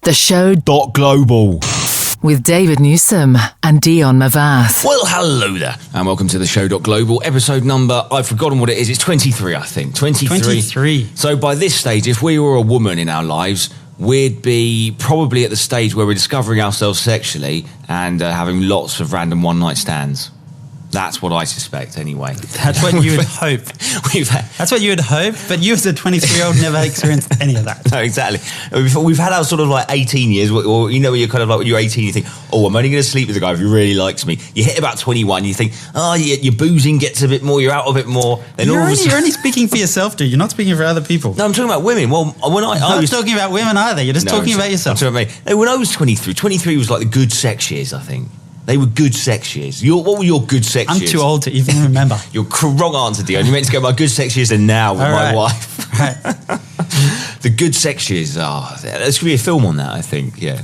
TheShow.global. With David Newsum and Dion Mavath. Well, hello there, and welcome to TheShow.global, episode number, I've forgotten what it is, it's 23, I think. 23. So by this stage, if we were a woman in our lives, we'd be probably at the stage where we're discovering ourselves sexually and having lots of random one-night stands. That's what I suspect, anyway. That's what you would hope. That's what you would hope, but you as a 23-year-old never experienced any of that. No, exactly. We've had our sort of like 18 years, or you know, you're kind of like when you're 18, you think, oh, I'm only going to sleep with a guy if he really likes me. You hit about 21, you think, oh, your boozing gets a bit more, you're out a bit more. Then you're only speaking for yourself, dude. You're not speaking for other people. No, I'm talking about women. Well, when I'm not talking about women either. You're just talking about yourself. I'm talking about me. When I was 23 was like the good sex years, I think. They were good sex years. What were your good sex years? I'm too old to even remember. You're wrong answer, Dion. You meant to go my good sex years and now with my wife. Right. The good sex years. There's going to be a film on that, I think, yeah.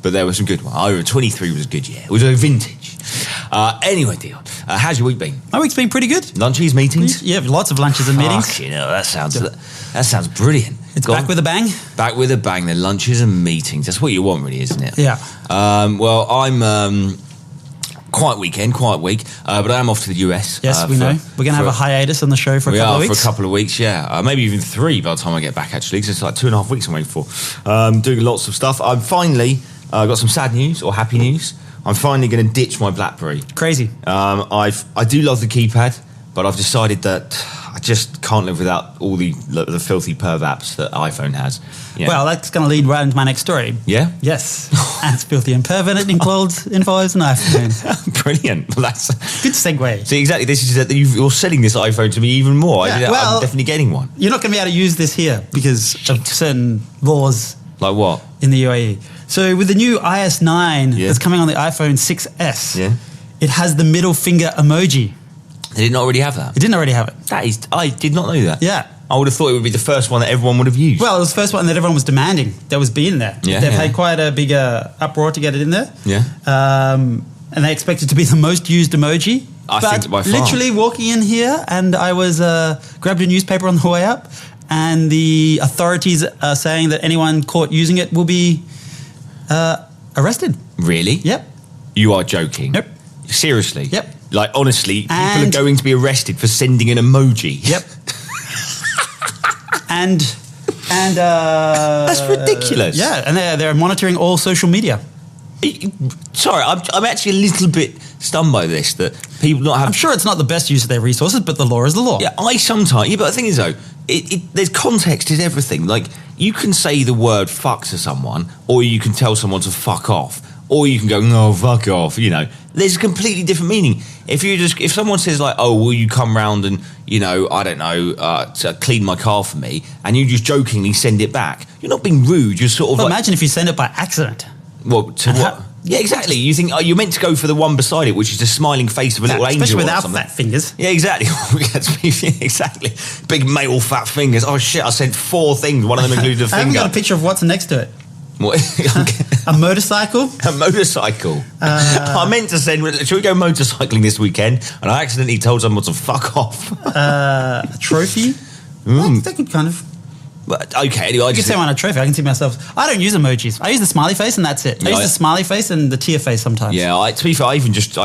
But there were some good ones. 23 was a good year. It was a vintage. Anyway, Dion, how's your week been? My week's been pretty good. Lunches, meetings? Yeah, lots of lunches and meetings. You know, that sounds brilliant. It's back with a bang. Back with a bang. The lunches and meetings. That's what you want, really, isn't it? Yeah. Well, I'm... quiet week, but I am off to the US. Yes, we know. We're going to have a hiatus on the show for a couple of weeks. For a couple of weeks, yeah. Maybe even 3 by the time I get back, actually, because it's like 2.5 weeks I'm waiting for. Doing lots of stuff. I'm finally got some sad news, or happy news. I'm finally going to ditch my BlackBerry. Crazy. I do love the keypad, but I've decided that I just can't live without all the filthy perv apps that iPhone has. Yeah. Well, that's going to lead right into my next story. Yeah? Yes. And it's filthy and perv, and it involves an iPhone. Brilliant. Well, that's good segue. See, exactly. This is that you're selling this iPhone to me even more. Yeah, I'm definitely getting one. You're not going to be able to use this here because of certain laws. Like what? In the UAE. So with the new iOS 9 that's coming on the iPhone 6S, it has the middle finger emoji. They didn't already have that? It didn't already have it. I did not know that. Yeah. I would have thought it would be the first one that everyone would have used. Well, it was the first one that everyone was demanding that was be in there. Yeah, They've had quite a big uproar to get it in there. Yeah. And they expect it to be the most used emoji. I think by far. Literally walking in here, and I was grabbed a newspaper on the way up, and the authorities are saying that anyone caught using it will be arrested. Really? Yep. You are joking? Yep. Seriously? Yep. Like, honestly, people are going to be arrested for sending an emoji? Yep. and that's ridiculous. Yeah, and they're monitoring all social media. Sorry, I'm actually a little bit stunned by this, that people not have... I'm sure it's not the best use of their resources, but the law is the law. Yeah, but the thing is, though, there's context is everything. Like, you can say the word fuck to someone, or you can tell someone to fuck off, or you can go, no, fuck off, you know. There's a completely different meaning. If someone says, like, oh, will you come round and, you know, I don't know, to clean my car for me, and you just jokingly send it back, you're not being rude, you're sort of imagine if you send it by accident. Well, to what? Yeah, exactly. You think you're meant to go for the one beside it, which is the smiling face of a little angel, especially without something. fat fingers. Yeah, exactly. Exactly. Big male fat fingers. Oh shit! I sent 4 things. One of them included a finger. I haven't got a picture of what's next to it. What? A motorcycle. A motorcycle. I meant to send. Should we go motorcycling this weekend? And I accidentally told someone to fuck off. A trophy. That could kind of. But, okay, anyway, I can say on a trophy. I can see myself. I don't use emojis. I use the smiley face, and that's it. I use the smiley face and the tear face sometimes. Yeah, to be fair, I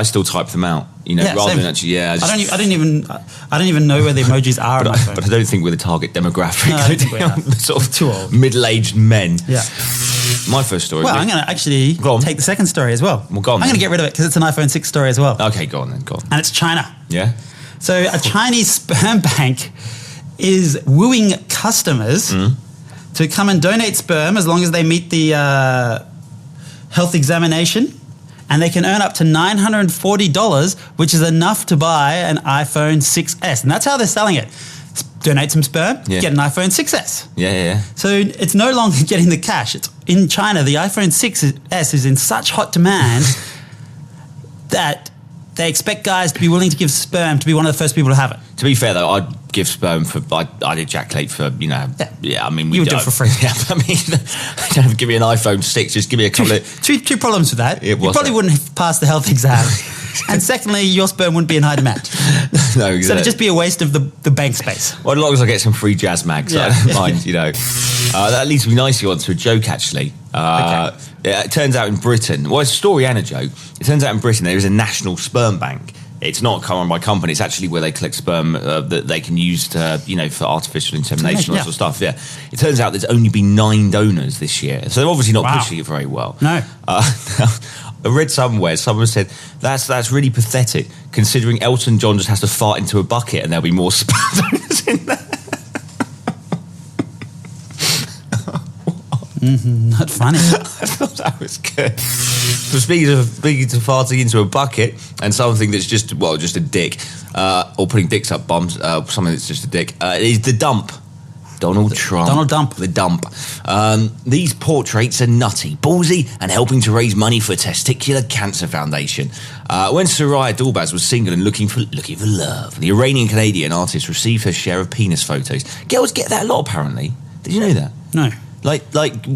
still type them out. You know, rather than actually. Yeah, I don't even know where the emojis are on my phone. But I don't think we're the target demographic. No, I don't think we are. Sort of too old, middle-aged men. Yeah. My first story. Well, I'm going to actually take the second story as well. Well, go on. I'm going to get rid of it because it's an iPhone 6 story as well. Okay, go on then. Go on. And it's China. Yeah. So a Chinese sperm bank is wooing customers to come and donate sperm as long as they meet the health examination, and they can earn up to $940, which is enough to buy an iPhone 6S. And that's how they're selling it. Donate some sperm, get an iPhone 6S. Yeah. So it's no longer getting the cash. It's in China, the iPhone 6S is in such hot demand that they expect guys to be willing to give sperm to be one of the first people to have it. To be fair, though, I'd give sperm for... I'd ejaculate for, you know... Yeah, I mean... You would do it for free. Yeah, I mean, don't have to give me an iPhone 6, just give me a couple of... Two problems with that. You probably wouldn't have passed the health exam. And secondly, your sperm wouldn't be in high demand. No, exactly. So it'd just be a waste of the bank space. Well, as long as I get some free jazz mags, I don't mind, you know. That leads me nicely on to a joke, actually. It turns out in Britain, well, it's a story and a joke. It turns out in Britain there is a national sperm bank. It's not run by company. It's actually where they collect sperm that they can use to, for artificial insemination, that sort of stuff. Yeah. It turns out there's only been 9 donors this year, so they're obviously not pushing it very well. No. I read somewhere someone said that's really pathetic, considering Elton John just has to fart into a bucket and there'll be more sperm donors in there. Not funny. I thought that was good. So speaking to farting into a bucket and something that's just a dick, or putting dicks up bums, something that's just a dick, is the dump. Donald Trump. Donald Dump. The dump. These portraits are nutty, ballsy, and helping to raise money for Testicular Cancer Foundation. When Soraya Dulbaz was single and looking for love, the Iranian-Canadian artist received her share of penis photos. Girls get that a lot, apparently. Did you know that? No. Like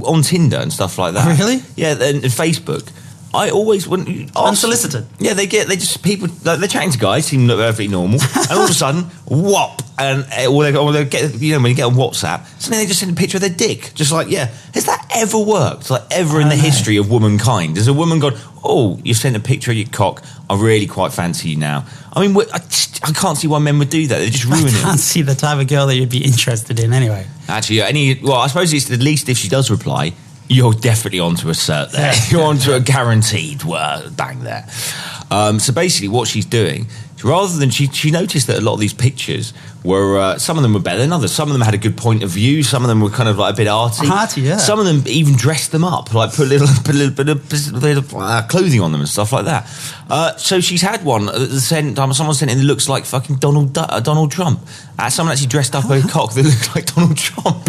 on Tinder and stuff like that. Really? Yeah, and Facebook. I always wouldn't unsolicited. Yeah, they're chatting to guys, seem perfectly normal, and all of a sudden, whop, and or they get when you get on WhatsApp, suddenly they just send a picture of their dick, just like has that ever worked? Like ever in the history of womankind? Has a woman gone, oh, you sent a picture of your cock, I really quite fancy you now? I mean, I can't see why men would do that. They just ruin it. I can't see the type of girl that you'd be interested in anyway. Actually, I suppose it's at least if she does reply, you're definitely onto a cert there. Yeah. You're onto a guaranteed bang there. So basically what she's doing, rather than she noticed that a lot of these pictures were, some of them were better than others. Some of them had a good point of view. Some of them were kind of like a bit arty. Arty, yeah. Some of them even dressed them up, like put a little bit of clothing on them and stuff like that. So she's had one someone sent in that looks like fucking Donald Trump. Someone actually dressed up a cock that looks like Donald Trump.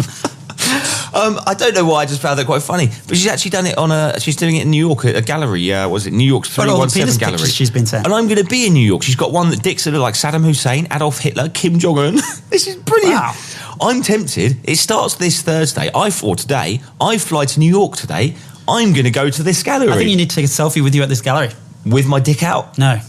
I don't know why, I just found that quite funny. But she's actually done it she's doing it in New York at a gallery. Was it New York's 317 gallery? She's been sent. And I'm going to be in New York. She's got one that dicks that look like Saddam Hussein, Adolf Hitler, Kim Jong-un. This is brilliant. Wow. I'm tempted. It starts this Thursday. I fly to New York today. I'm going to go to this gallery. I think you need to take a selfie with you at this gallery. With my dick out? No.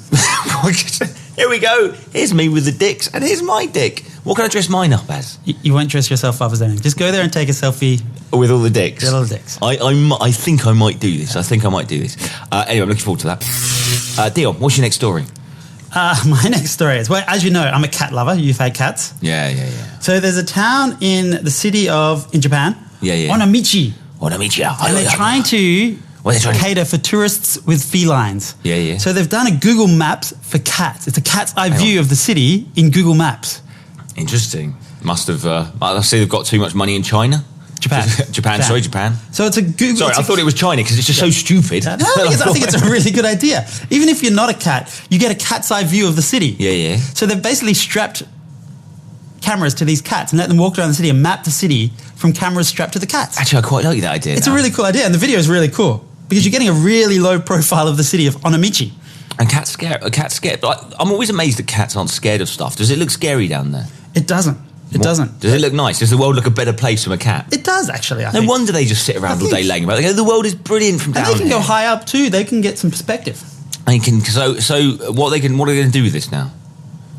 Here we go. Here's me with the dicks, and here's my dick. What can I dress mine up as? You won't dress yourself up as anything. Just go there and take a selfie. With all the dicks? With all the dicks. I think I might do this. Anyway, I'm looking forward to that. Dion, what's your next story? My next story is, well, as you know, I'm a cat lover. You've had cats. Yeah. So there's a town in the city in Japan. Yeah. Onamichi. And they're trying to cater for tourists with felines. Yeah. So they've done a Google Maps for cats. It's a cat's eye view of the city in Google Maps. Interesting. Must have. I see they've got too much money in China. Japan. So it's a Google. Sorry, I thought it was China because it's just so stupid. No, I think it's a really good idea. Even if you're not a cat, you get a cat's eye view of the city. Yeah. So they've basically strapped cameras to these cats and let them walk around the city and map the city from cameras strapped to the cats. Actually, I quite like that idea. It's a really cool idea, and the video is really cool because you're getting a really low profile of the city of Onamichi. And cats scared. But I'm always amazed that cats aren't scared of stuff. Does it look scary down there? It doesn't. Doesn't. Does it look nice? Does the world look a better place from a cat? It does, actually, I No think. wonder they just sit around all day laying about. They go, the world is brilliant from down here. And they can go high up too. They can get some perspective. So what are they going to do with this now?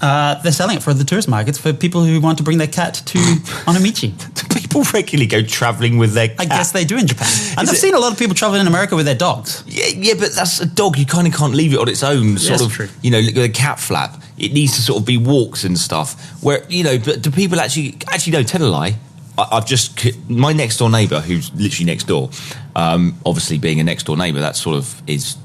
They're selling it for the tourist markets for people who want to bring their cat to Onamichi. Do people regularly go travelling with their cat? I guess they do in Japan. And I've seen a lot of people travelling in America with their dogs. Yeah, but that's a dog. You kind of can't leave it on its own. True. With a cat flap. It needs to sort of be walks and stuff. Where, but do people actually no, tell a lie. My next door neighbour, who's literally next door, obviously being a next door neighbour, that sort of is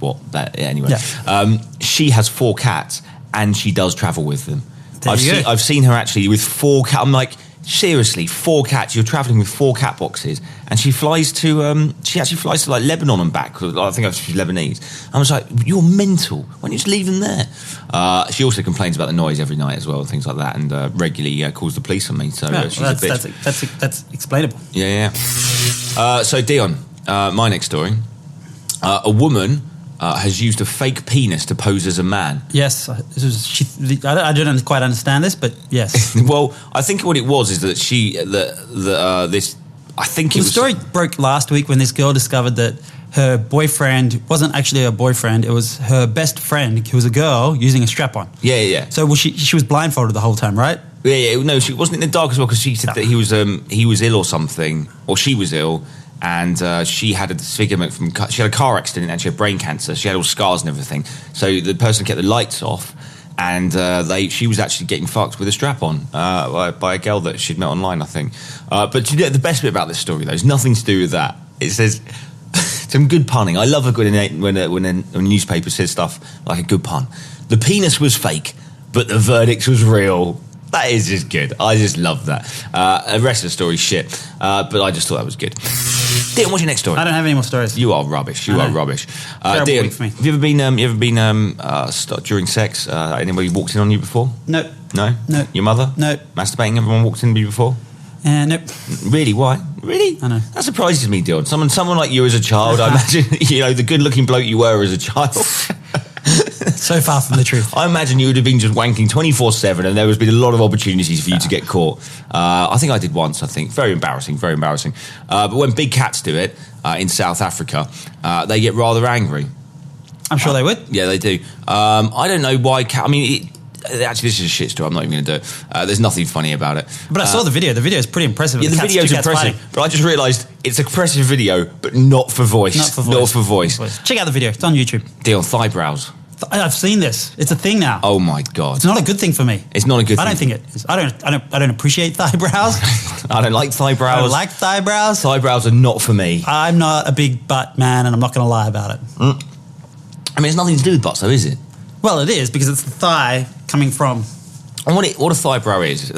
anyway. Yeah. She has 4 cats and she does travel with them. I've seen her actually with 4 cats. I'm like, seriously, 4 cats. You're travelling with 4 cat boxes, and she flies to. She actually flies to like Lebanon and back. I think she's Lebanese. I was like, you're mental. Why don't you just leave them there? She also complains about the noise every night as well, and things like that, and regularly calls the police on me. So she's a bitch. That's explainable. Yeah. So Dion, my next story. A woman has used a fake penis to pose as a man. Yes, I don't quite understand this, but yes. Well, I think what it was is that the story broke last week when this girl discovered that her boyfriend wasn't actually her boyfriend; it was her best friend, who was a girl using a strap-on. Yeah. So she was blindfolded the whole time, right? Yeah. No, she wasn't in the dark as well because she said that he was ill or something, or she was ill. and she had a disfigurement she had a car accident and she had brain cancer. She had all scars and everything. So the person kept the lights off, and she was actually getting fucked with a strap on by a girl that she'd met online, I think. But you know, the best bit about this story, though, is nothing to do with that. It says some good punning. I love when a newspaper says stuff like a good pun. The penis was fake, but the verdict was real. That is just good. I just love that. The rest of the story's shit, but I just thought that was good. Dion, what's your next story? I don't have any more stories. You are rubbish. You are rubbish. Dion, have you ever been during sex? Anybody walked in on you before? No. No? No. Your mother? No. Masturbating? Everyone walked in on you before? Nope. Really? Why? Really? I know. That surprises me, Dion. Someone like you as a child. I imagine the good-looking bloke you were as a child. So far from the truth. I imagine you would have been just wanking 24/7, and there has been a lot of opportunities for you to get caught. I think I did once. Very embarrassing. But when big cats do it in South Africa, they get rather angry. I'm sure they would. Yeah, they do. I don't know why. Actually, this is a shit story. I'm not even going to do it. There's nothing funny about it. But I saw the video. The video is pretty impressive. Yeah, the video is impressive. But I just realised it's an impressive video, but not for voice. Not for voice. Check out the video. It's on YouTube. Dion, thighbrows. I've seen this. It's a thing now. Oh my God. It's not a good thing for me. It's not a good thing. I don't think it is. I don't appreciate thighbrows. I don't like thighbrows. I don't like thighbrows. Thighbrows are not for me. I'm not a big butt man, and I'm not going to lie about it. I mean, it's nothing to do with butts, though, is it? Well, it is, because it's the thigh coming from... And what a thighbrow is,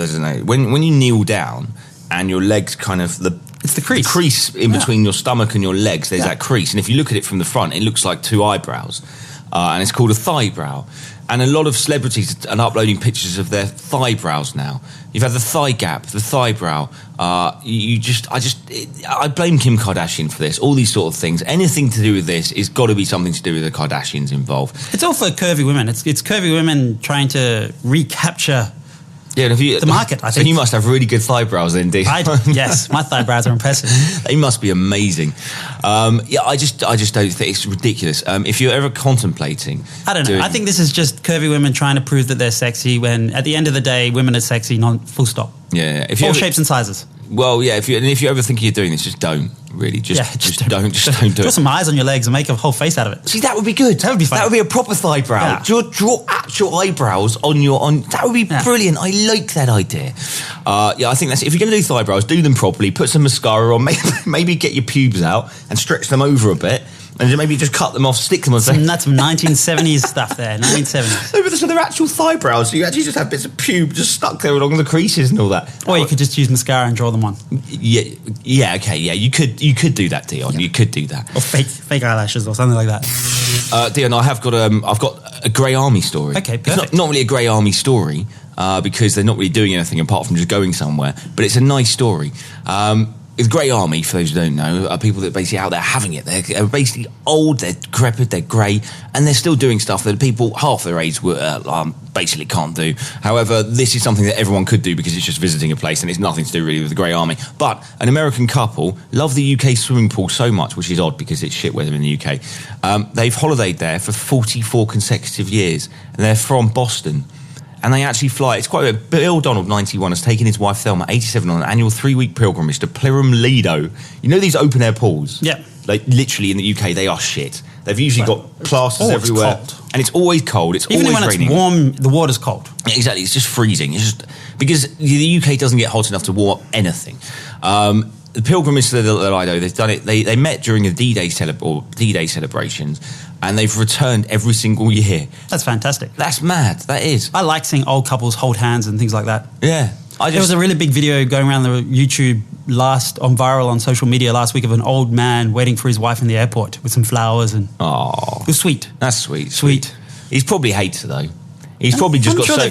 when you kneel down and your legs kind of... It's the crease. The crease in between your stomach and your legs, there's that crease. And if you look at it from the front, it looks like two eyebrows. And it's called a thighbrow. And a lot of celebrities are uploading pictures of their thighbrows now. You've had the thigh gap, the thighbrow. I blame Kim Kardashian for this. All these sort of things. Anything to do with this has got to be something to do with the Kardashians involved. It's all for curvy women. It's curvy women trying to recapture the market, I think. So you must have really good thighbrows then, Dee. Yes, my thighbrows are impressive. They must be amazing. I just don't think it's ridiculous. If you're ever contemplating... I don't know. I think this is just curvy women trying to prove that they're sexy when, at the end of the day, women are sexy, full stop. Yeah. All shapes and sizes. Well, yeah, if you ever think you're doing this, just don't, really. Just don't do it. Draw some eyes on your legs and make a whole face out of it. See, that would be good. That would be fun. That would be a proper thighbrow. Yeah. Draw actual eyebrows on that would be brilliant. I like that idea. I think if you're going to do thighbrows, do them properly. Put some mascara on. Maybe get your pubes out and stretch them over a bit. And maybe just cut them off, stick them on. That's some 1970s stuff there, 1970s. So they're actual thighbrows, so you actually just have bits of pube just stuck there along the creases and all that. Or you could just use mascara and draw them on. Yeah, okay, yeah. You could do that, Dion. Yeah. You could do that. Or fake eyelashes or something like that. Dion, I've got a Grey Army story. Okay, perfect. It's not really a Grey Army story because they're not really doing anything apart from just going somewhere, but it's a nice story. The Grey Army, for those who don't know, are people that are basically out there having it. They're basically old, they're decrepit, they're grey, and they're still doing stuff that people half their age basically can't do. However, this is something that everyone could do because it's just visiting a place and it's nothing to do really with the Grey Army. But an American couple love the UK swimming pool so much, which is odd because it's shit weather in the UK. They've holidayed there for 44 consecutive years, and they're from Boston. And they actually fly. It's quite a Bill Donald, 91, has taken his wife Thelma, 87, on an annual 3-week pilgrimage to Plymouth Lido. You know these open air pools? Yeah. Like literally in the UK, they are shit. They've usually got plasters everywhere, cold. And it's always cold. It's even always when raining. It's warm, the water's cold. Yeah, exactly. It's just freezing. It's just because the UK doesn't get hot enough to warm up anything. The pilgrimage to the Lido, they've done it. They met during the D-Day celebrations, and they've returned every single year. That's fantastic. That's mad. That is. I like seeing old couples hold hands and things like that. Yeah. There was a really big video going around the YouTube viral on social media last week of an old man waiting for his wife in the airport with some flowers and. Oh, it was sweet. That's sweet. He probably hates her though. He's probably just I'm got sure so.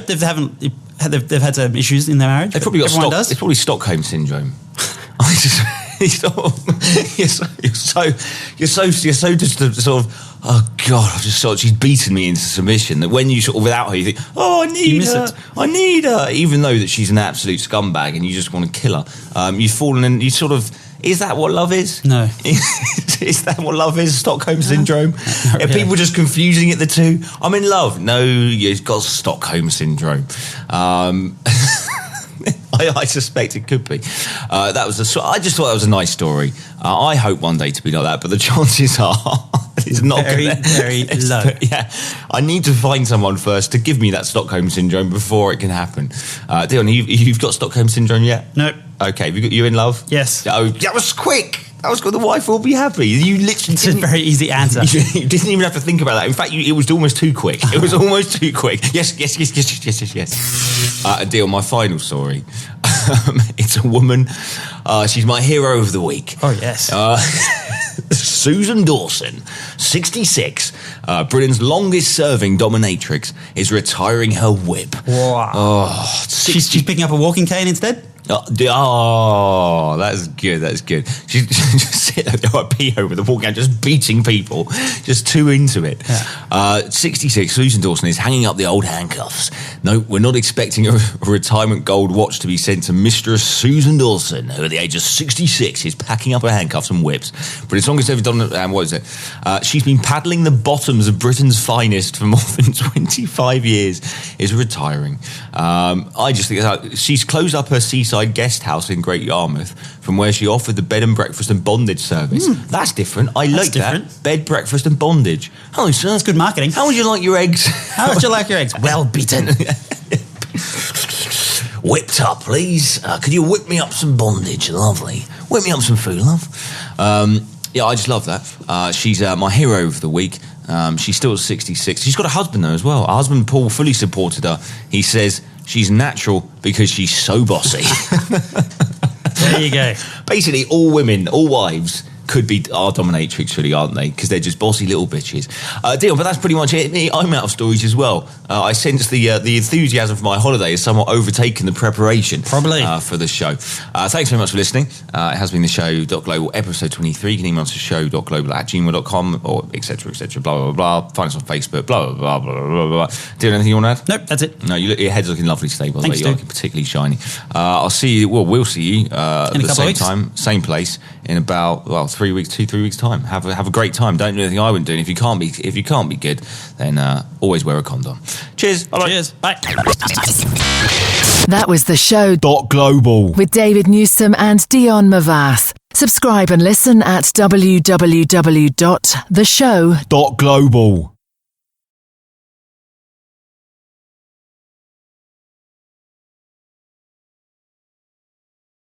They've had some issues in their marriage. They've probably got it's probably Stockholm syndrome. You're so just sort of, oh God, she's beaten me into submission, that when you sort of without her you think, oh, I need her, even though that she's an absolute scumbag and you just want to kill her. You've fallen in, you sort of, is that what love is? No. Is that what love is? Stockholm syndrome? Are people just confusing it, the two? I'm in love. No, you've got Stockholm syndrome. I suspect it could be. I just thought that was a nice story. I hope one day to be like that, but the chances are it's not very low. Yeah, I need to find someone first to give me that Stockholm syndrome before it can happen. Dion, you've got Stockholm syndrome yet? No. Okay, you in love? Yes. Oh, that was quick. That was good. The wife will be happy. You literally It's a very easy answer. You didn't even have to think about that. In fact, it was almost too quick. It was almost too quick. Yes. Dion, my final story. It's a woman. She's my hero of the week. Oh, yes. Susan Dawson, 66, Britain's longest-serving dominatrix, is retiring her whip. Wow. Oh, She's picking up a walking cane instead? Oh, that's good. That's good. She's just sitting there at PO with a walk out, just beating people, just too into it. Yeah. 66, Susan Dawson is hanging up the old handcuffs. No, we're not expecting a retirement gold watch to be sent to Mistress Susan Dawson, who at the age of 66 is packing up her handcuffs and whips. But as long as they've done, what is it? She's been paddling the bottoms of Britain's finest for more than 25 years, is retiring. I just think she's closed up her seaside guest house in Great Yarmouth, from where she offered the bed and breakfast and bondage service. That's different. I like that. Bed, breakfast and bondage. Hello, sir. That's good marketing. How would you like your eggs? How would you like your eggs? Well beaten. Whipped up, please. Could you whip me up some bondage? Lovely. Whip me up some food, love. Yeah, I just love that. She's my hero of the week. She's still 66. She's got a husband, though, as well. Her husband, Paul, fully supported her. He says she's natural because she's so bossy. There you go. Basically, all women, all wives, could be our dominatrix, really, aren't they? Because they're just bossy little bitches. Dion, but that's pretty much it. I'm out of stories as well. I sense the enthusiasm for my holiday has somewhat overtaken the preparation. Probably. For the show. Thanks very much for listening. It has been TheShow.global, episode 23. You can email us to show.global@gmail.com or etc., blah, blah, blah. Find us on Facebook, blah, blah, blah, blah, blah. Dion, anything you want to add? Nope, that's it. No, your head's looking lovely today, by the way. Thanks, You're looking particularly shiny. I'll see you, we'll see you at the same time, same place, in about, 3 weeks time. Have a great time. Don't do anything I wouldn't do. And if you can't be good, then always wear a condom. Cheers. Bye. Cheers. Bye. That was TheShow.global with David Newsum and Dion Mavath. Subscribe and listen at www.theshow.global.